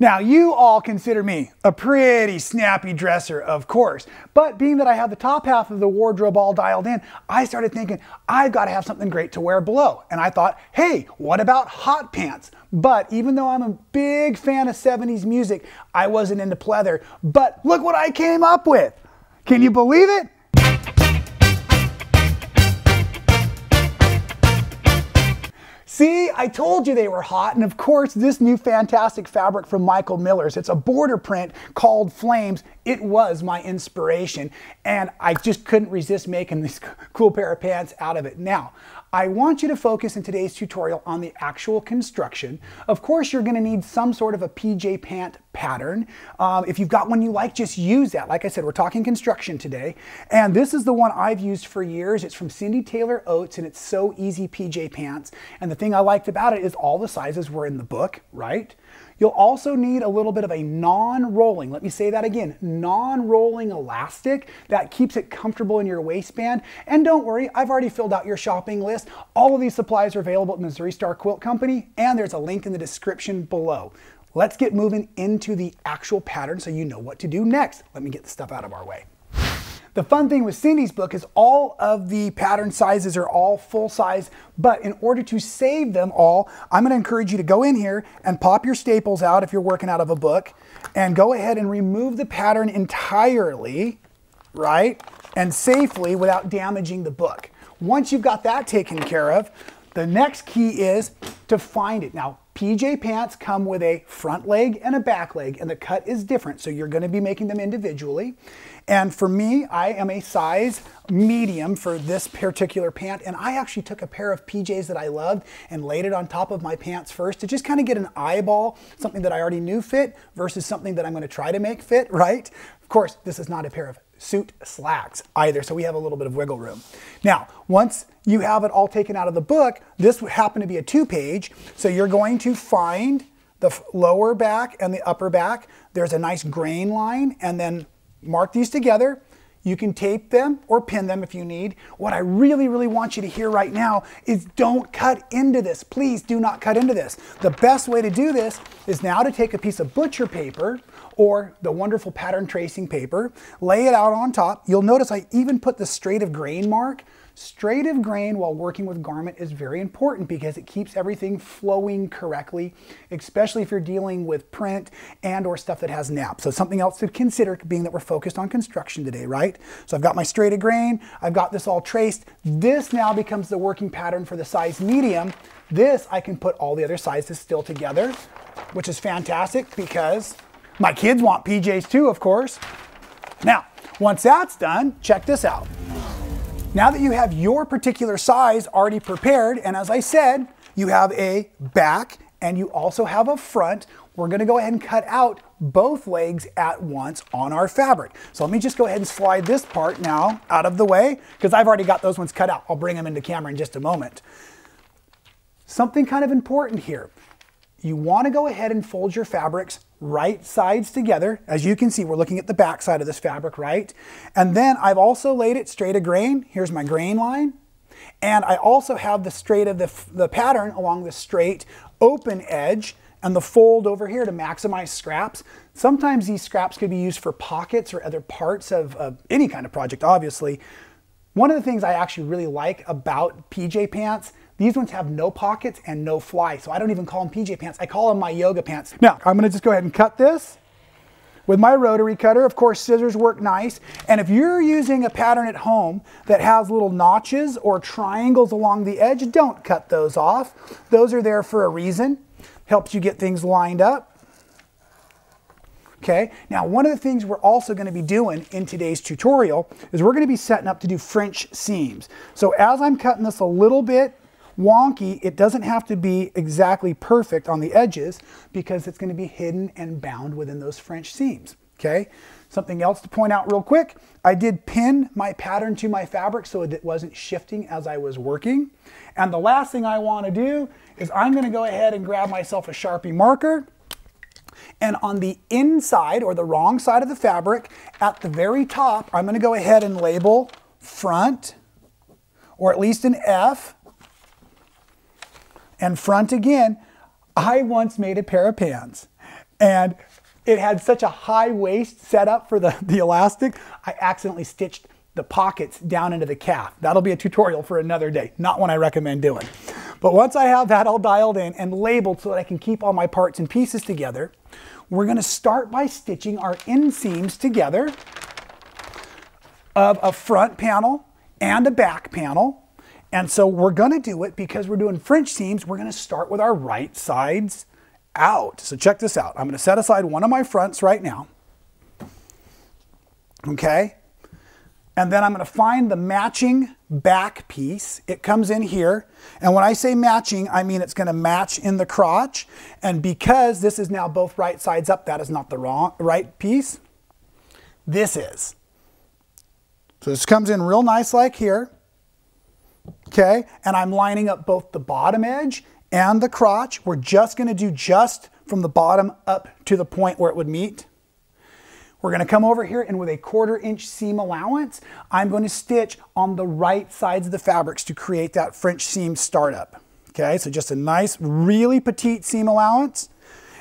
Now, you all consider me a pretty snappy dresser, of course, but being that I have the top half of the wardrobe all dialed in, I started thinking I've got to have something great to wear below. And I thought, hey, what about hot pants? But even though I'm a big fan of 70s music, I wasn't into pleather. But look what I came up with. Can you believe it? See, I told you they were hot, and of course this new fantastic fabric from Michael Miller's, it's a border print called Flames. It was my inspiration, and I just couldn't resist making this cool pair of pants out of it. Now, I want you to focus in today's tutorial on the actual construction. Of course, you're gonna need some sort of a PJ pant pattern. If you've got one you like, just use that. Like I said, we're talking construction today. And this is the one I've used for years. It's from Cindy Taylor Oates, and it's So Easy PJ Pants. And the thing I liked about it is all the sizes were in the book, right? You'll also need a little bit of a non-rolling, let me say that again, non-rolling elastic that keeps it comfortable in your waistband. And don't worry, I've already filled out your shopping list. All of these supplies are available at Missouri Star Quilt Company, and there's a link in the description below. Let's get moving into the actual pattern so you know what to do next. Let me get the stuff out of our way. The fun thing with Cindy's book is all of the pattern sizes are all full size, but in order to save them all, I'm going to encourage you to go in here and pop your staples out if you're working out of a book, and go ahead and remove the pattern entirely, right? And safely without damaging the book. Once you've got that taken care of, the next key is to find it. Now, PJ pants come with a front leg and a back leg, and the cut is different, so you're going to be making them individually. And for me, I am a size medium for this particular pant, and I actually took a pair of PJs that I loved and laid it on top of my pants first to just kind of get an eyeball, something that I already knew fit versus something that I'm going to try to make fit, right? Of course, this is not a pair of suit slacks either, so we have a little bit of wiggle room. Now, once you have it all taken out of the book, this would happen to be a 2-page, so you're going to find the lower back and the upper back. There's a nice grain line, and then mark these together. You can tape them or pin them if you need. What I really, really want you to hear right now is don't cut into this. Please do not cut into this. The best way to do this is now to take a piece of butcher paper or the wonderful pattern tracing paper, lay it out on top. You'll notice I even put the straight of grain mark. Straight of grain while working with garment is very important because it keeps everything flowing correctly, especially if you're dealing with print and or stuff that has naps. So something else to consider, being that we're focused on construction today, right? So I've got my straight of grain, I've got this all traced. This now becomes the working pattern for the size medium. This I can put all the other sizes still together, which is fantastic because my kids want PJs too, of course. Now, once that's done, check this out. Now that you have your particular size already prepared, and as I said, you have a back and you also have a front, we're going to go ahead and cut out both legs at once on our fabric. So let me just go ahead and slide this part now out of the way because I've already got those ones cut out. I'll bring them into camera in just a moment. Something kind of important here. You want to go ahead and fold your fabrics right sides together. As you can see, we're looking at the back side of this fabric, right? And then I've also laid it straight of grain. Here's my grain line. And I also have the straight of the pattern along the straight open edge and the fold over here to maximize scraps. Sometimes these scraps could be used for pockets or other parts of any kind of project, obviously. One of the things I actually really like about PJ pants, these ones have no pockets and no fly, so I don't even call them PJ pants. I call them my yoga pants. Now, I'm gonna just go ahead and cut this with my rotary cutter. Of course, scissors work nice. And if you're using a pattern at home that has little notches or triangles along the edge, don't cut those off. Those are there for a reason. Helps you get things lined up. Okay, now one of the things we're also going to be doing in today's tutorial is we're going to be setting up to do French seams. So as I'm cutting this a little bit wonky, it doesn't have to be exactly perfect on the edges because it's going to be hidden and bound within those French seams. Okay, something else to point out real quick, I did pin my pattern to my fabric so it wasn't shifting as I was working. And the last thing I want to do is I'm going to go ahead and grab myself a Sharpie marker. And on the inside or the wrong side of the fabric, at the very top, I'm going to go ahead and label front, or at least an F, and front again. I once made a pair of pants, And it had such a high waist setup for the elastic, I accidentally stitched the pockets down into the calf. That'll be a tutorial for another day, not one I recommend doing. But once I have that all dialed in and labeled so that I can keep all my parts and pieces together, we're gonna start by stitching our inseams together of a front panel and a back panel. And so we're gonna do it because we're doing French seams, we're gonna start with our right sides out. So check this out. I'm gonna set aside one of my fronts right now. Okay? And then I'm gonna find the matching back piece. It comes in here. And when I say matching, I mean it's gonna match in the crotch. And because this is now both right sides up, that is not the right piece. This is. So this comes in real nice like here. Okay? And I'm lining up both the bottom edge and the crotch. We're just gonna do just from the bottom up to the point where it would meet. We're gonna come over here and with a 1/4 inch seam allowance, I'm going to stitch on the right sides of the fabrics to create that French seam startup. Okay, so just a nice, really petite seam allowance.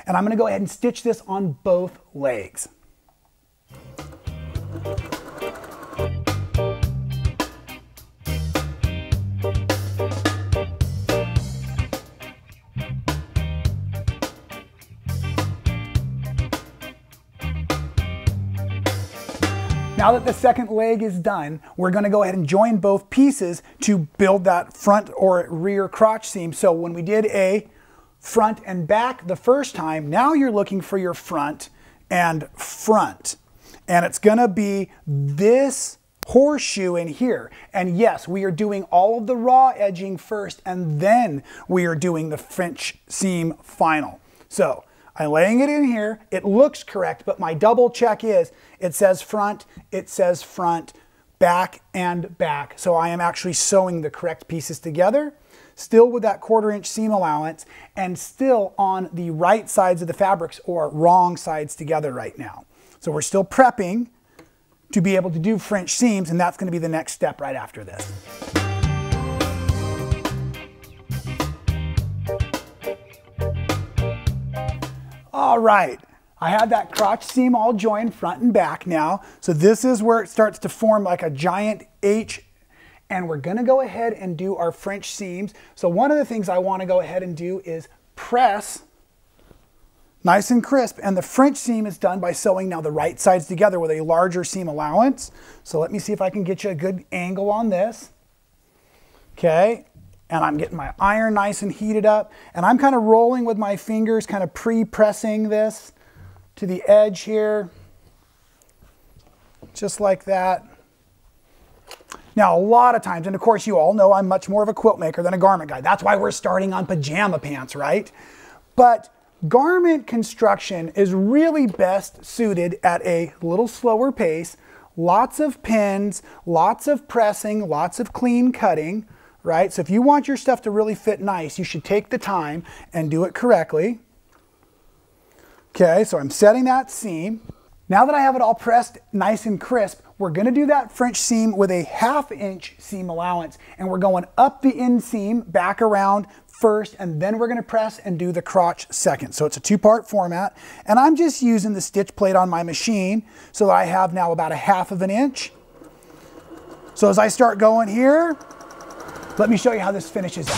And I'm gonna go ahead and stitch this on both legs. Now that the second leg is done, we're gonna go ahead and join both pieces to build that front or rear crotch seam. So when we did a front and back the first time, now you're looking for your front and front. And it's gonna be this horseshoe in here. And yes, we are doing all of the raw edging first, and then we are doing the French seam final. So I'm laying it in here. It looks correct, but my double check is it says front, back, and back. So I am actually sewing the correct pieces together, still with that 1/4 inch seam allowance, and still on the right sides of the fabrics or wrong sides together right now. So we're still prepping to be able to do French seams, and that's going to be the next step right after this. All right, I have that crotch seam all joined front and back now. So this is where it starts to form like a giant H, and we're gonna go ahead and do our French seams. So one of the things I wanna go ahead and do is press nice and crisp, and the French seam is done by sewing now the right sides together with a larger seam allowance. So let me see if I can get you a good angle on this. Okay. And I'm getting my iron nice and heated up, and I'm kind of rolling with my fingers, kind of pre-pressing this to the edge here, just like that. Now, a lot of times, and of course you all know I'm much more of a quilt maker than a garment guy. That's why we're starting on pajama pants, right? But garment construction is really best suited at a little slower pace, lots of pins, lots of pressing, lots of clean cutting. Right? So if you want your stuff to really fit nice, you should take the time and do it correctly. Okay, so I'm setting that seam. Now that I have it all pressed nice and crisp, we're gonna do that French seam with a 1/2 inch seam allowance, and we're going up the inseam, back around first, and then we're gonna press and do the crotch second. So it's a 2-part format, and I'm just using the stitch plate on my machine so that I have now about a 1/2 inch. So as I start going here, let me show you how this finishes up.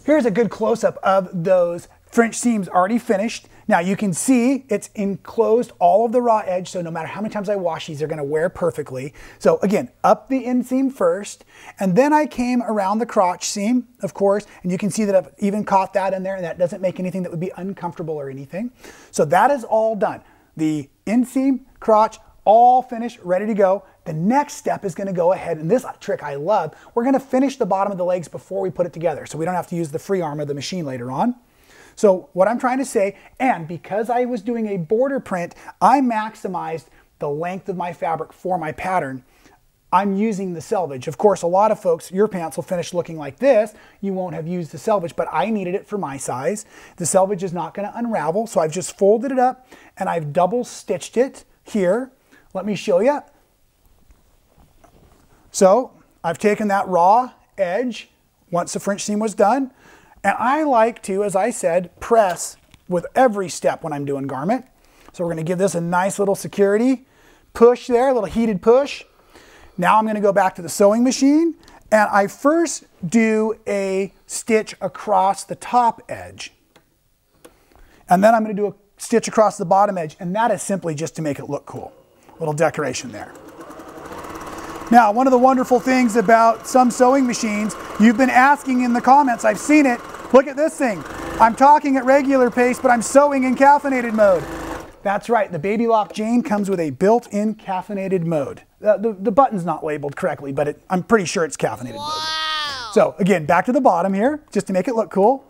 Here's a good close-up of those French seams already finished. Now you can see it's enclosed all of the raw edge, so no matter how many times I wash these, they're gonna wear perfectly. So again, up the inseam first, and then I came around the crotch seam, of course, and you can see that I've even caught that in there, and that doesn't make anything that would be uncomfortable or anything. So that is all done. The inseam, crotch, all finished, ready to go. The next step is gonna go ahead, and this trick I love, we're gonna finish the bottom of the legs before we put it together, so we don't have to use the free arm of the machine later on. So what I'm trying to say, and because I was doing a border print, I maximized the length of my fabric for my pattern. I'm using the selvage. Of course, a lot of folks, your pants will finish looking like this. You won't have used the selvage, but I needed it for my size. The selvage is not gonna unravel, so I've just folded it up and I've double stitched it here. Let me show you. So I've taken that raw edge once the French seam was done, and I like to, as I said, press with every step when I'm doing garment. So we're going to give this a nice little security push there, a little heated push. Now I'm going to go back to the sewing machine, and I first do a stitch across the top edge. And then I'm going to do a stitch across the bottom edge, and that is simply just to make it look cool. A little decoration there. Now, one of the wonderful things about some sewing machines, you've been asking in the comments, I've seen it, look at this thing. I'm talking at regular pace, but I'm sewing in caffeinated mode. That's right, the Baby Lock Jane comes with a built-in caffeinated mode. The button's not labeled correctly, but I'm pretty sure it's caffeinated mode. So again, back to the bottom here, just to make it look cool.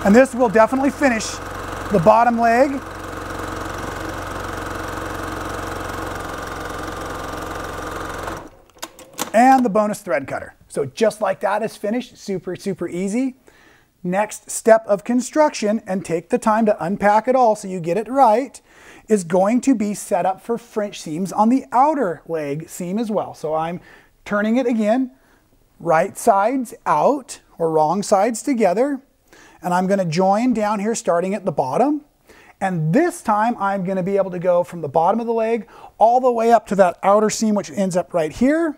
And this will definitely finish the bottom leg. And the bonus thread cutter. So just like that is finished, super, super easy. Next step of construction, and take the time to unpack it all so you get it right, is going to be set up for French seams on the outer leg seam as well. So I'm turning it again, right sides out or wrong sides together, and I'm going to join down here starting at the bottom. And this time I'm going to be able to go from the bottom of the leg all the way up to that outer seam, which ends up right here.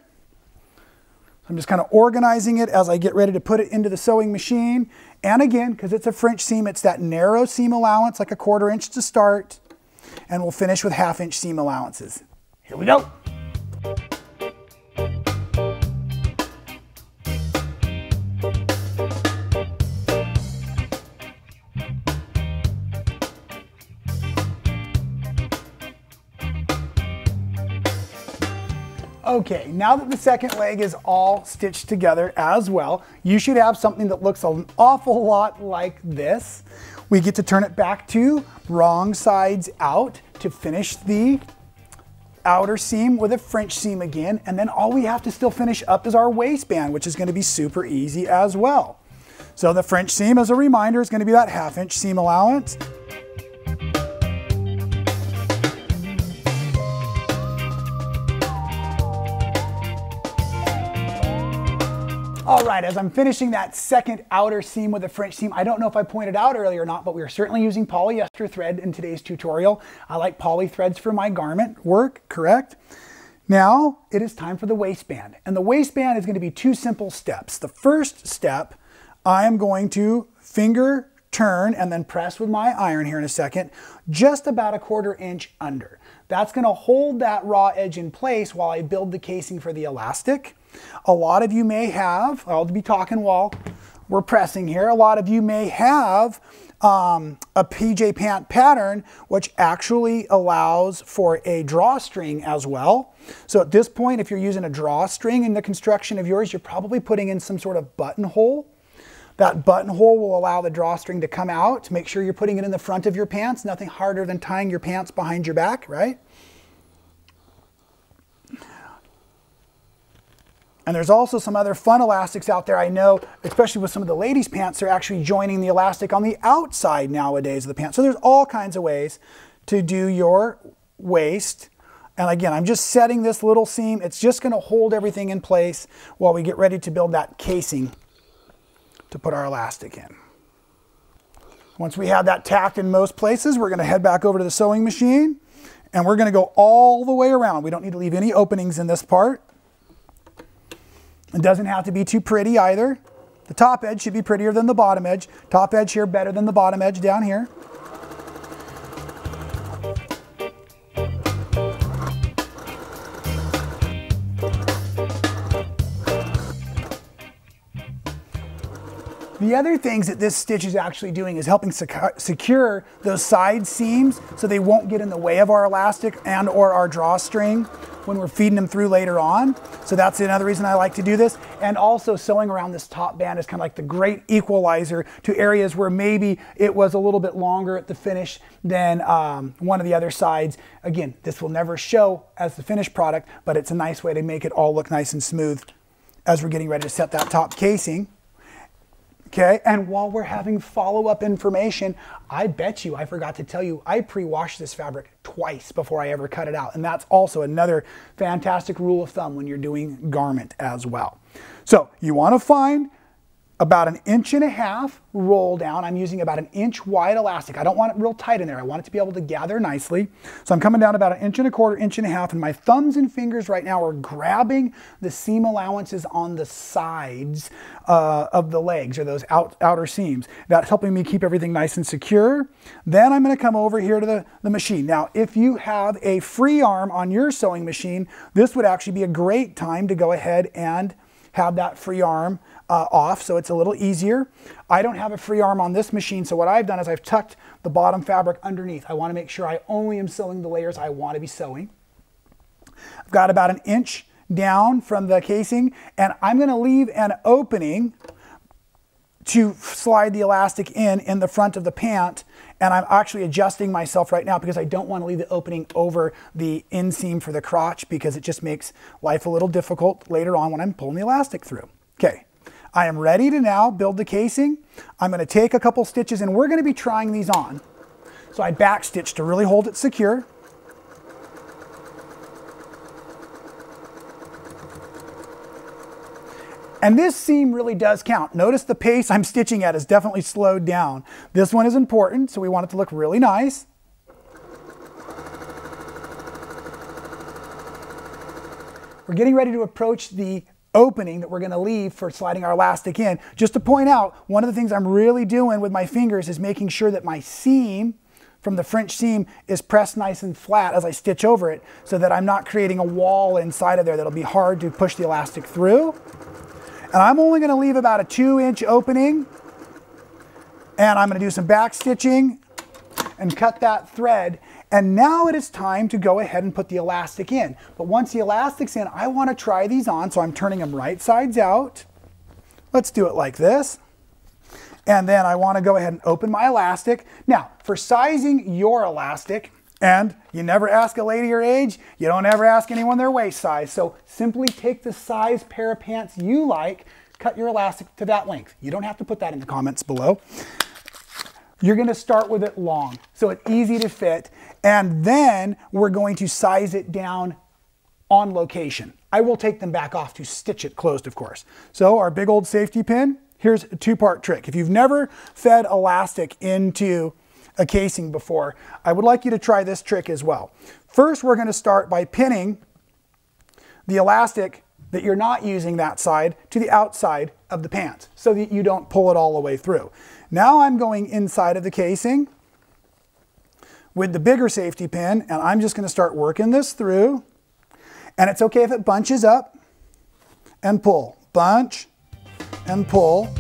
I'm just kind of organizing it as I get ready to put it into the sewing machine. And again, because it's a French seam, it's that narrow seam allowance, like a 1/4 inch to start. And we'll finish with 1/2 inch seam allowances. Here we go. Okay, now that the second leg is all stitched together as well, you should have something that looks an awful lot like this. We get to turn it back to wrong sides out to finish the outer seam with a French seam again, and then all we have to still finish up is our waistband, which is going to be super easy as well. So the French seam, as a reminder, is going to be that 1/2 inch seam allowance. All right, as I'm finishing that second outer seam with a French seam, I don't know if I pointed out earlier or not, but we are certainly using polyester thread in today's tutorial. I like poly threads for my garment work, correct? Now it is time for the waistband. And the waistband is going to be 2 simple steps. The first step, I am going to finger turn and then press with my iron here in a second, just about a 1/4 inch under. That's going to hold that raw edge in place while I build the casing for the elastic. A lot of you may have, I'll be talking while we're pressing here, a lot of you may have a PJ pant pattern which actually allows for a drawstring as well. So at this point, if you're using a drawstring in the construction of yours, you're probably putting in some sort of buttonhole. That buttonhole will allow the drawstring to come out. Make sure you're putting it in the front of your pants. Nothing harder than tying your pants behind your back, right? And there's also some other fun elastics out there. I know, especially with some of the ladies' pants, they're actually joining the elastic on the outside nowadays of the pants. So there's all kinds of ways to do your waist. And again, I'm just setting this little seam. It's just going to hold everything in place while we get ready to build that casing to put our elastic in. Once we have that tacked in most places, we're going to head back over to the sewing machine, and we're going to go all the way around. We don't need to leave any openings in this part. It doesn't have to be too pretty either. The top edge should be prettier than the bottom edge. Top edge here better than the bottom edge down here. The other things that this stitch is actually doing is helping secure those side seams so they won't get in the way of our elastic and or our drawstring when we're feeding them through later on. So that's another reason I like to do this. And also sewing around this top band is kind of like the great equalizer to areas where maybe it was a little bit longer at the finish than one of the other sides. Again, this will never show as the finished product, but it's a nice way to make it all look nice and smooth as we're getting ready to set that top casing. Okay, and while we're having follow-up information, I bet you I forgot to tell you I pre-washed this fabric twice before I ever cut it out. And that's also another fantastic rule of thumb when you're doing garment as well. So you want to find about 1.5 inches roll down. I'm using about 1-inch wide elastic. I don't want it real tight in there. I want it to be able to gather nicely. So I'm coming down about 1.25 inches, 1.5 inches, and my thumbs and fingers right now are grabbing the seam allowances on the sides of the legs, or those outer seams. That's helping me keep everything nice and secure. Then I'm going to come over here to the machine. Now, if you have a free arm on your sewing machine, this would actually be a great time to go ahead and have that free arm off, so it's a little easier. I don't have a free arm on this machine, so what I've done is I've tucked the bottom fabric underneath. I want to make sure I only am sewing the layers I want to be sewing. I've got about 1 inch down from the casing, and I'm going to leave an opening to slide the elastic in the front of the pant, and I'm actually adjusting myself right now because I don't want to leave the opening over the inseam for the crotch, because it just makes life a little difficult later on when I'm pulling the elastic through. Okay, I am ready to now build the casing. I'm going to take a couple stitches, and we're going to be trying these on. So I back stitch to really hold it secure. And this seam really does count. Notice the pace I'm stitching at is definitely slowed down. This one is important, so we want it to look really nice. We're getting ready to approach the opening that we're going to leave for sliding our elastic in. Just to point out, one of the things I'm really doing with my fingers is making sure that my seam from the French seam is pressed nice and flat as I stitch over it, so that I'm not creating a wall inside of there that'll be hard to push the elastic through. And I'm only going to leave about a 2-inch opening, and I'm going to do some back stitching and cut that thread. And now it is time to go ahead and put the elastic in. But once the elastic's in, I want to try these on, so I'm turning them right sides out. Let's do it like this. And then I want to go ahead and open my elastic. Now, for sizing your elastic, and you never ask a lady her age, you don't ever ask anyone their waist size. So simply take the size pair of pants you like, cut your elastic to that length. You don't have to put that in the comments below. You're going to start with it long, so it's easy to fit. And then we're going to size it down on location. I will take them back off to stitch it closed, of course. So our big old safety pin, here's a 2-part trick. If you've never fed elastic into a casing before, I would like you to try this trick as well. First, we're going to start by pinning the elastic that you're not using that side to the outside of the pants, so that you don't pull it all the way through. Now I'm going inside of the casing with the bigger safety pin, and I'm just going to start working this through. And it's okay if it bunches up and pull. Bunch and pull.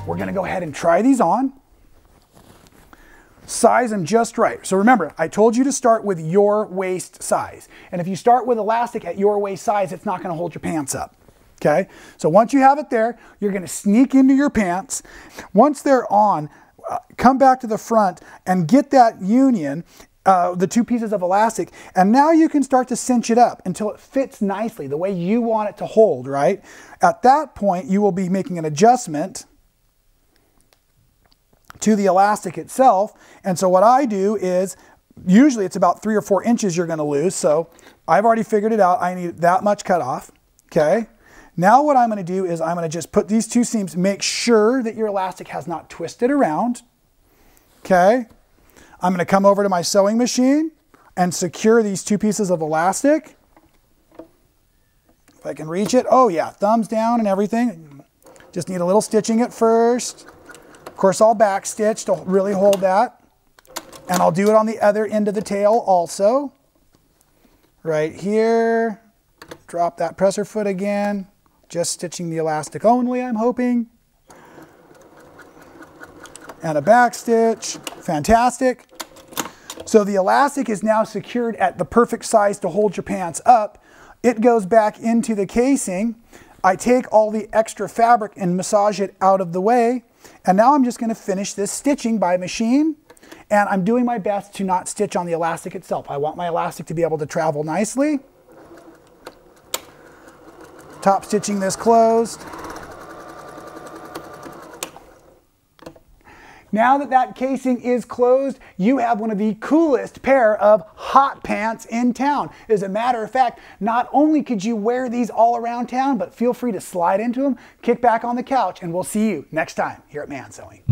We're going to go ahead and try these on. Size them just right. So remember, I told you to start with your waist size. And if you start with elastic at your waist size, it's not going to hold your pants up. Okay? So once you have it there, you're going to sneak into your pants. Once they're on, come back to the front and get that union, the 2 pieces of elastic, and now you can start to cinch it up until it fits nicely the way you want it to hold, right? At that point, you will be making an adjustment to the elastic itself. And so what I do is, usually it's about 3 or 4 inches you're going to lose. So I've already figured it out. I need that much cut off. Okay. Now what I'm going to do is I'm going to just put these 2 seams, make sure that your elastic has not twisted around. Okay. I'm going to come over to my sewing machine and secure these 2 pieces of elastic. If I can reach it. Oh yeah, thumbs down and everything. Just need a little stitching at first. Of course, I'll back stitch to really hold that. And I'll do it on the other end of the tail also. Right here. Drop that presser foot again. Just stitching the elastic only, I'm hoping. And a back stitch. Fantastic. So the elastic is now secured at the perfect size to hold your pants up. It goes back into the casing. I take all the extra fabric and massage it out of the way. And now I'm just going to finish this stitching by machine, and I'm doing my best to not stitch on the elastic itself. I want my elastic to be able to travel nicely. Top stitching this closed. Now that that casing is closed, you have one of the coolest pair of hot pants in town. As a matter of fact, not only could you wear these all around town, but feel free to slide into them, kick back on the couch, and we'll see you next time here at Man Sewing.